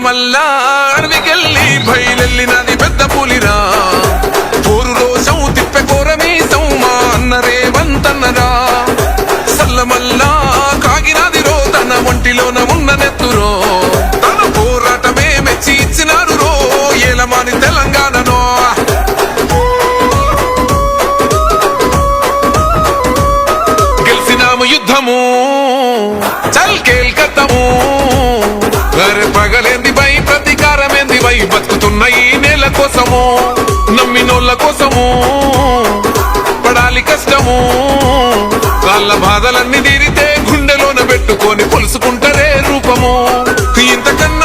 మల్లా అడవికెళ్ళి బయలెళ్ళినది పెద్ద పులిరా పోరు రోషం తిప్పె కోరమీసం మా అన్న రేవంతన్నరా సల్లమల్లా కాగినాది రో తన ఒంటిలోన ఉన్న నెత్తురో తన పోరాటమే మెచ్చి ఇచ్చినారు రో ఏలమాని తెలంగాణనో గెలిసినాము యుద్ధము చల్ కేల్కత్తము అరే పగలేంది బై ప్రతీకారమేంది బై బతుకుతున్న ఈ నేల కోసము నమ్మినోళ్ళ కోసము పడాలి కష్టము వాళ్ళ బాధలన్నీ తీరితే గుండెలోన పెట్టుకొని పొలుసుకుంటారే రూపము ఇంతకన్నా